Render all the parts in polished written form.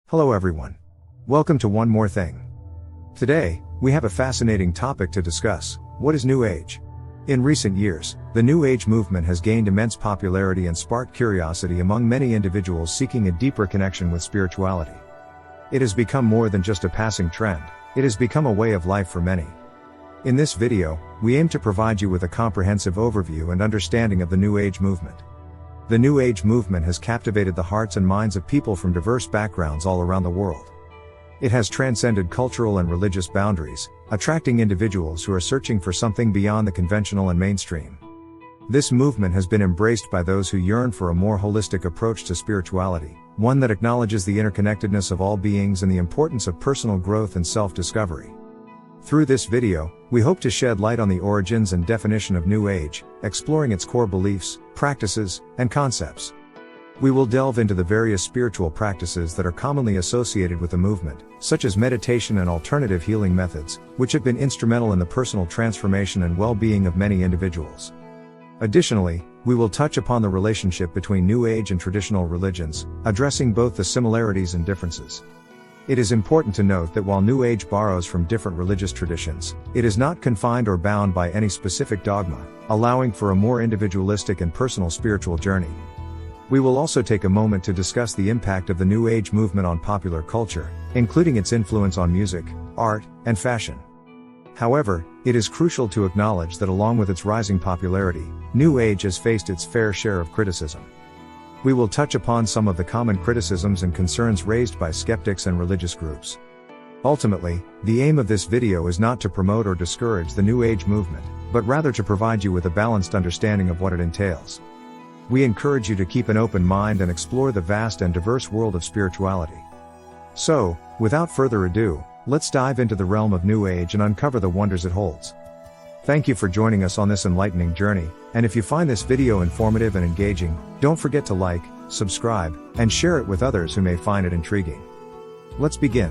Hello everyone. Welcome to One More Thing. Today, we have a fascinating topic to discuss. What is New Age? In recent years, the New Age movement has gained immense popularity and sparked curiosity among many individuals seeking a deeper connection with spirituality. It has become more than just a passing trend, it has become a way of life for many. In this video, we aim to provide you with a comprehensive overview and understanding of the New Age movement. The New Age movement has captivated the hearts and minds of people from diverse backgrounds all around the world. It has transcended cultural and religious boundaries, attracting individuals who are searching for something beyond the conventional and mainstream. This movement has been embraced by those who yearn for a more holistic approach to spirituality, one that acknowledges the interconnectedness of all beings and the importance of personal growth and self-discovery. Through this video, we hope to shed light on the origins and definition of New Age, exploring its core beliefs, practices, and concepts. We will delve into the various spiritual practices that are commonly associated with the movement, such as meditation and alternative healing methods, which have been instrumental in the personal transformation and well-being of many individuals. Additionally, we will touch upon the relationship between New Age and traditional religions, addressing both the similarities and differences. It is important to note that while New Age borrows from different religious traditions, it is not confined or bound by any specific dogma, allowing for a more individualistic and personal spiritual journey. We will also take a moment to discuss the impact of the New Age movement on popular culture, including its influence on music, art, and fashion. However, it is crucial to acknowledge that along with its rising popularity, New Age has faced its fair share of criticism. We will touch upon some of the common criticisms and concerns raised by skeptics and religious groups. Ultimately, the aim of this video is not to promote or discourage the New Age movement, but rather to provide you with a balanced understanding of what it entails. We encourage you to keep an open mind and explore the vast and diverse world of spirituality. So, without further ado, let's dive into the realm of New Age and uncover the wonders it holds. Thank you for joining us on this enlightening journey, and if you find this video informative and engaging, don't forget to like, subscribe, and share it with others who may find it intriguing. Let's begin.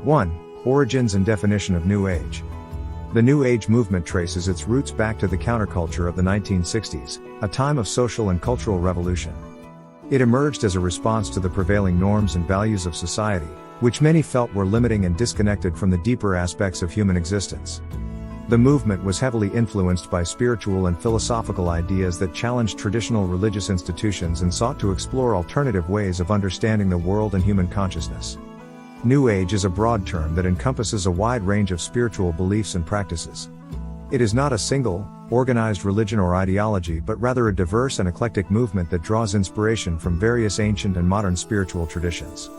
1. Origins and definition of New Age. The New Age movement traces its roots back to the counterculture of the 1960s, a time of social and cultural revolution. It emerged as a response to the prevailing norms and values of society, which many felt were limiting and disconnected from the deeper aspects of human existence. The movement was heavily influenced by spiritual and philosophical ideas that challenged traditional religious institutions and sought to explore alternative ways of understanding the world and human consciousness. New Age is a broad term that encompasses a wide range of spiritual beliefs and practices. It is not a single, organized religion or ideology but rather a diverse and eclectic movement that draws inspiration from various ancient and modern spiritual traditions.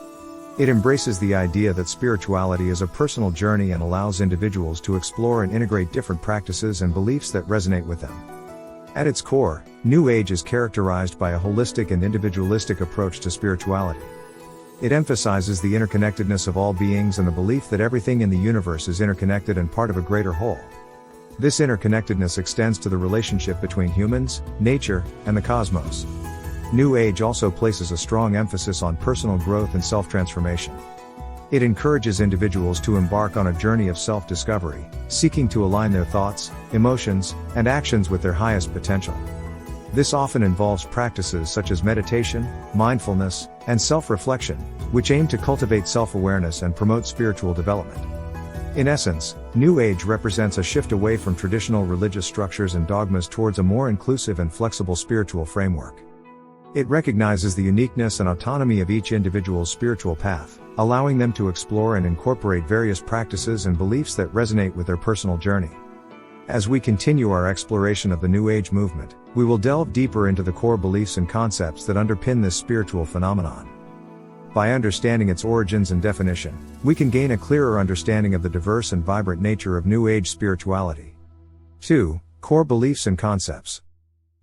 It embraces the idea that spirituality is a personal journey and allows individuals to explore and integrate different practices and beliefs that resonate with them. At its core, New Age is characterized by a holistic and individualistic approach to spirituality. It emphasizes the interconnectedness of all beings and the belief that everything in the universe is interconnected and part of a greater whole. This interconnectedness extends to the relationship between humans, nature, and the cosmos. New Age also places a strong emphasis on personal growth and self-transformation. It encourages individuals to embark on a journey of self-discovery, seeking to align their thoughts, emotions, and actions with their highest potential. This often involves practices such as meditation, mindfulness, and self-reflection, which aim to cultivate self-awareness and promote spiritual development. In essence, New Age represents a shift away from traditional religious structures and dogmas towards a more inclusive and flexible spiritual framework. It recognizes the uniqueness and autonomy of each individual's spiritual path, allowing them to explore and incorporate various practices and beliefs that resonate with their personal journey. As we continue our exploration of the New Age movement, we will delve deeper into the core beliefs and concepts that underpin this spiritual phenomenon. By understanding its origins and definition, we can gain a clearer understanding of the diverse and vibrant nature of New Age spirituality. 2. Core beliefs and concepts.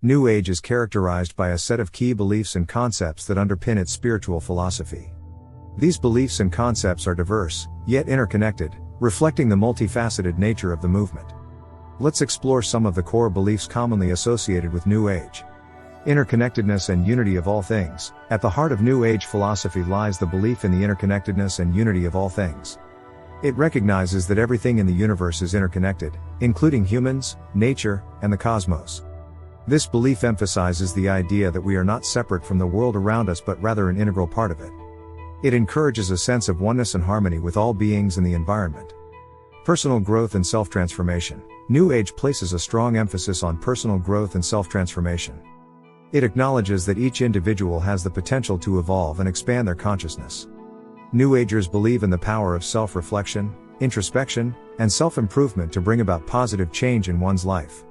New Age is characterized by a set of key beliefs and concepts that underpin its spiritual philosophy. These beliefs and concepts are diverse, yet interconnected, reflecting the multifaceted nature of the movement. Let's explore some of the core beliefs commonly associated with New Age. Interconnectedness and unity of all things. At the heart of New Age philosophy lies the belief in the interconnectedness and unity of all things. It recognizes that everything in the universe is interconnected, including humans, nature, and the cosmos. This belief emphasizes the idea that we are not separate from the world around us but rather an integral part of it. It encourages a sense of oneness and harmony with all beings and the environment. Personal growth and self-transformation. New Age places a strong emphasis on personal growth and self-transformation. It acknowledges that each individual has the potential to evolve and expand their consciousness. New Agers believe in the power of self-reflection, introspection, and self-improvement to bring about positive change in one's life.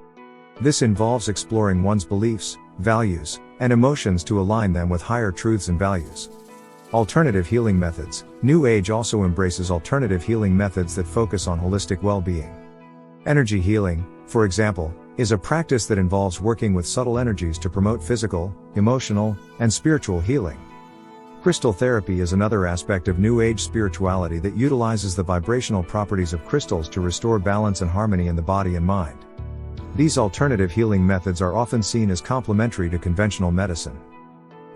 This involves exploring one's beliefs, values, and emotions to align them with higher truths and values. Alternative healing methods. New Age also embraces alternative healing methods that focus on holistic well-being. Energy healing, for example, is a practice that involves working with subtle energies to promote physical, emotional, and spiritual healing. Crystal therapy is another aspect of New Age spirituality that utilizes the vibrational properties of crystals to restore balance and harmony in the body and mind. These alternative healing methods are often seen as complementary to conventional medicine.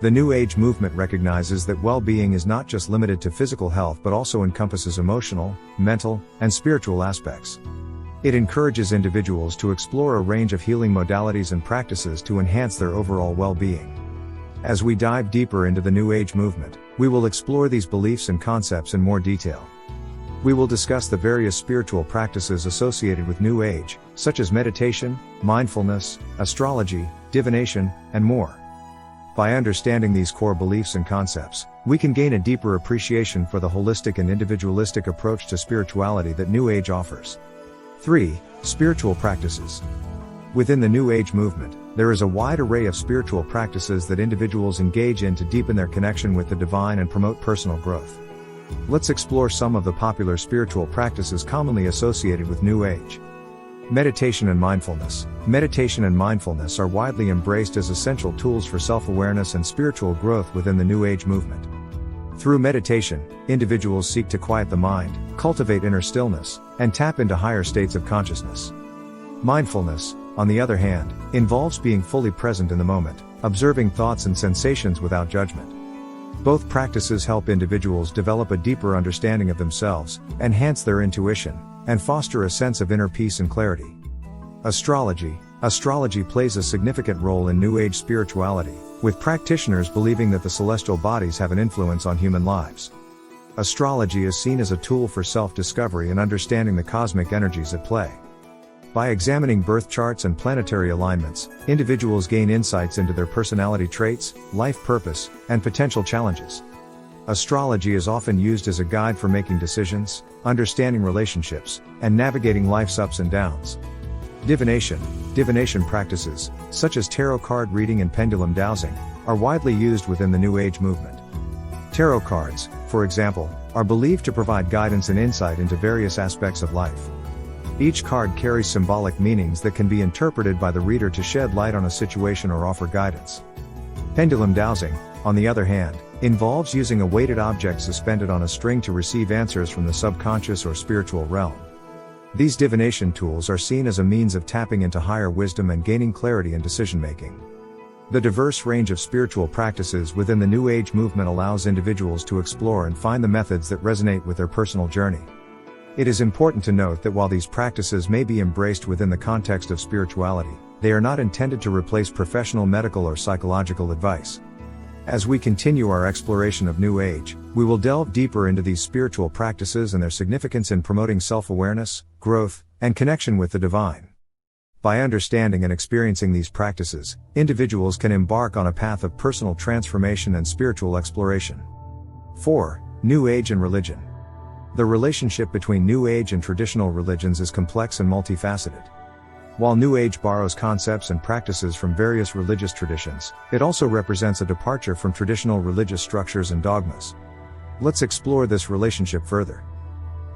The New Age movement recognizes that well-being is not just limited to physical health but also encompasses emotional, mental, and spiritual aspects. It encourages individuals to explore a range of healing modalities and practices to enhance their overall well-being. As we dive deeper into the New Age movement, we will explore these beliefs and concepts in more detail. We will discuss the various spiritual practices associated with New Age, such as meditation, mindfulness, astrology, divination, and more. By understanding these core beliefs and concepts, we can gain a deeper appreciation for the holistic and individualistic approach to spirituality that New Age offers. 3. Spiritual practices. Within the New Age movement, there is a wide array of spiritual practices that individuals engage in to deepen their connection with the divine and promote personal growth. Let's explore some of the popular spiritual practices commonly associated with New Age. Meditation and mindfulness. Meditation and mindfulness are widely embraced as essential tools for self-awareness and spiritual growth within the New Age movement. Through meditation, individuals seek to quiet the mind, cultivate inner stillness, and tap into higher states of consciousness. Mindfulness, on the other hand, involves being fully present in the moment, observing thoughts and sensations without judgment. Both practices help individuals develop a deeper understanding of themselves, enhance their intuition, and foster a sense of inner peace and clarity. Astrology. Astrology plays a significant role in New Age spirituality, with practitioners believing that the celestial bodies have an influence on human lives. Astrology is seen as a tool for self-discovery and understanding the cosmic energies at play. By examining birth charts and planetary alignments, individuals gain insights into their personality traits, life purpose, and potential challenges. Astrology is often used as a guide for making decisions, understanding relationships, and navigating life's ups and downs. Divination. Divination practices, such as tarot card reading and pendulum dowsing, are widely used within the New Age movement. Tarot cards, for example, are believed to provide guidance and insight into various aspects of life. Each card carries symbolic meanings that can be interpreted by the reader to shed light on a situation or offer guidance. Pendulum dowsing, on the other hand, involves using a weighted object suspended on a string to receive answers from the subconscious or spiritual realm. These divination tools are seen as a means of tapping into higher wisdom and gaining clarity in decision-making. The diverse range of spiritual practices within the New Age movement allows individuals to explore and find the methods that resonate with their personal journey. It is important to note that while these practices may be embraced within the context of spirituality, they are not intended to replace professional medical or psychological advice. As we continue our exploration of New Age, we will delve deeper into these spiritual practices and their significance in promoting self-awareness, growth, and connection with the divine. By understanding and experiencing these practices, individuals can embark on a path of personal transformation and spiritual exploration. 4. New Age and religion. The relationship between New Age and traditional religions is complex and multifaceted. While New Age borrows concepts and practices from various religious traditions, it also represents a departure from traditional religious structures and dogmas. Let's explore this relationship further.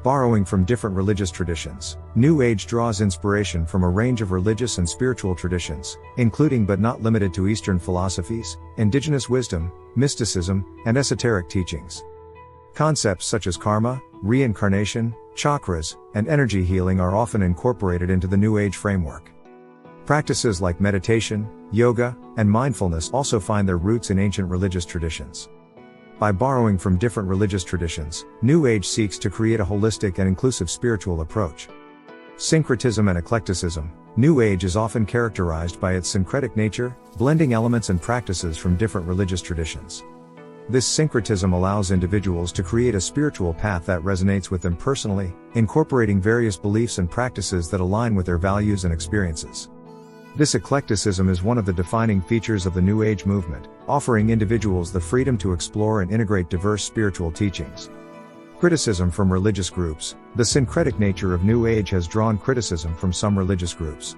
Borrowing from different religious traditions, New Age draws inspiration from a range of religious and spiritual traditions, including but not limited to Eastern philosophies, indigenous wisdom, mysticism, and esoteric teachings. Concepts such as karma, reincarnation, chakras, and energy healing are often incorporated into the New Age framework. Practices like meditation, yoga, and mindfulness also find their roots in ancient religious traditions. By borrowing from different religious traditions, New Age seeks to create a holistic and inclusive spiritual approach. Syncretism and Eclecticism. New Age is often characterized by its syncretic nature, blending elements and practices from different religious traditions. This syncretism allows individuals to create a spiritual path that resonates with them personally, incorporating various beliefs and practices that align with their values and experiences. This eclecticism is one of the defining features of the New Age movement, offering individuals the freedom to explore and integrate diverse spiritual teachings. Criticism from religious groups. The syncretic nature of New Age has drawn criticism from some religious groups.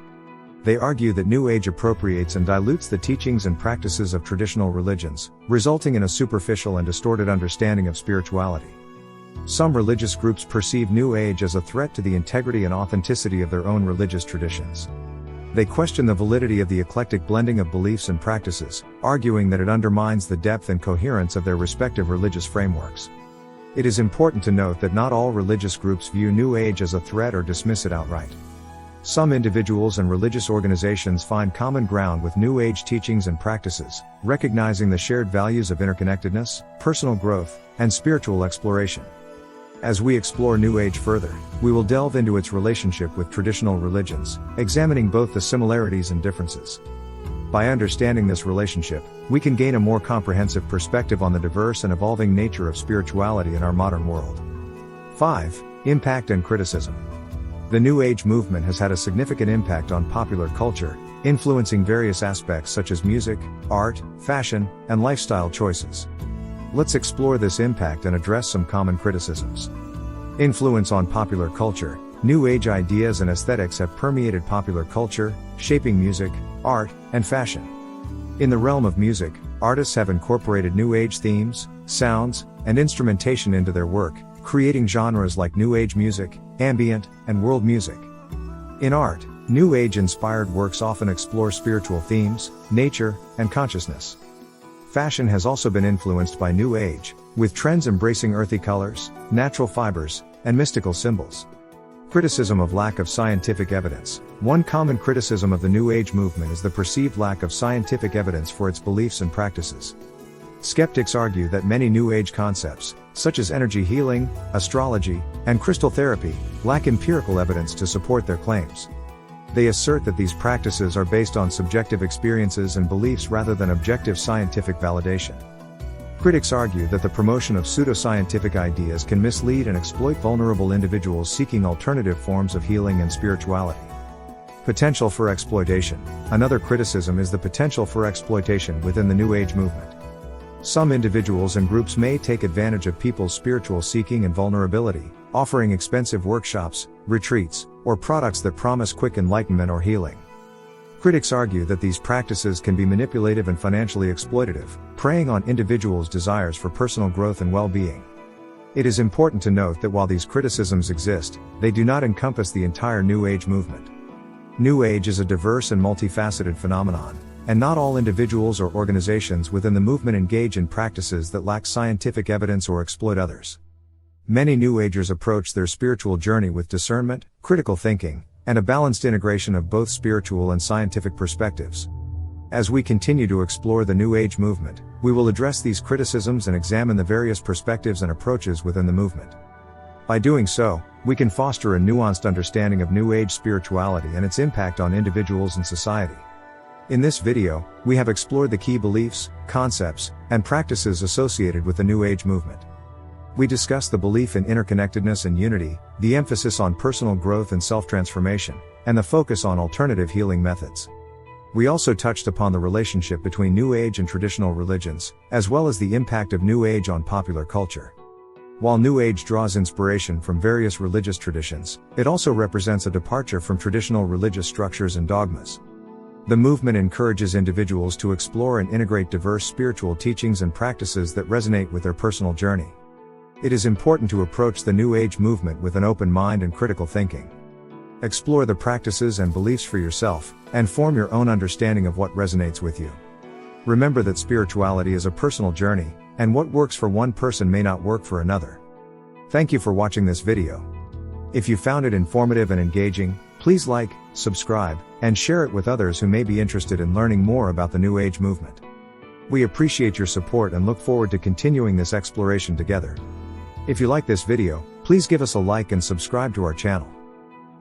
They argue that New Age appropriates and dilutes the teachings and practices of traditional religions, resulting in a superficial and distorted understanding of spirituality. Some religious groups perceive New Age as a threat to the integrity and authenticity of their own religious traditions. They question the validity of the eclectic blending of beliefs and practices, arguing that it undermines the depth and coherence of their respective religious frameworks. It is important to note that not all religious groups view New Age as a threat or dismiss it outright. Some individuals and religious organizations find common ground with New Age teachings and practices, recognizing the shared values of interconnectedness, personal growth, and spiritual exploration. As we explore New Age further, we will delve into its relationship with traditional religions, examining both the similarities and differences. By understanding this relationship, we can gain a more comprehensive perspective on the diverse and evolving nature of spirituality in our modern world. 5. Impact and criticism. The New Age movement has had a significant impact on popular culture, influencing various aspects such as music, art, fashion, and lifestyle choices. Let's explore this impact and address some common criticisms. Influence on popular culture. New Age ideas and aesthetics have permeated popular culture, shaping music, art, and fashion. In the realm of music, artists have incorporated New Age themes, sounds, and instrumentation into their work, creating genres like New Age music, ambient, and world music. In art, New Age-inspired works often explore spiritual themes, nature, and consciousness. Fashion has also been influenced by New Age, with trends embracing earthy colors, natural fibers, and mystical symbols. Criticism of lack of scientific evidence. One common criticism of the New Age movement is the perceived lack of scientific evidence for its beliefs and practices. Skeptics argue that many New Age concepts, such as energy healing, astrology, and crystal therapy, lack empirical evidence to support their claims. They assert that these practices are based on subjective experiences and beliefs rather than objective scientific validation. Critics argue that the promotion of pseudoscientific ideas can mislead and exploit vulnerable individuals seeking alternative forms of healing and spirituality. Potential for exploitation. Another criticism is the potential for exploitation within the New Age movement. Some individuals and groups may take advantage of people's spiritual seeking and vulnerability, offering expensive workshops, retreats, or products that promise quick enlightenment or healing. Critics argue that these practices can be manipulative and financially exploitative, preying on individuals' desires for personal growth and well-being. It is important to note that while these criticisms exist, they do not encompass the entire New Age movement. New Age is a diverse and multifaceted phenomenon, and not all individuals or organizations within the movement engage in practices that lack scientific evidence or exploit others. Many New Agers approach their spiritual journey with discernment, critical thinking, and a balanced integration of both spiritual and scientific perspectives. As we continue to explore the New Age movement, we will address these criticisms and examine the various perspectives and approaches within the movement. By doing so, we can foster a nuanced understanding of New Age spirituality and its impact on individuals and society. In this video, we have explored the key beliefs, concepts, and practices associated with the New Age movement. We discussed the belief in interconnectedness and unity, the emphasis on personal growth and self-transformation, and the focus on alternative healing methods. We also touched upon the relationship between New Age and traditional religions, as well as the impact of New Age on popular culture. While New Age draws inspiration from various religious traditions, it also represents a departure from traditional religious structures and dogmas. The movement encourages individuals to explore and integrate diverse spiritual teachings and practices that resonate with their personal journey. It is important to approach the New Age movement with an open mind and critical thinking. Explore the practices and beliefs for yourself, and form your own understanding of what resonates with you. Remember that spirituality is a personal journey, and what works for one person may not work for another. Thank you for watching this video. If you found it informative and engaging, please like, subscribe, and share it with others who may be interested in learning more about the New Age movement. We appreciate your support and look forward to continuing this exploration together. If you like this video, please give us a like and subscribe to our channel.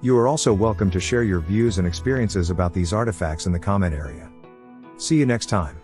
You are also welcome to share your views and experiences about these artifacts in the comment area. See you next time.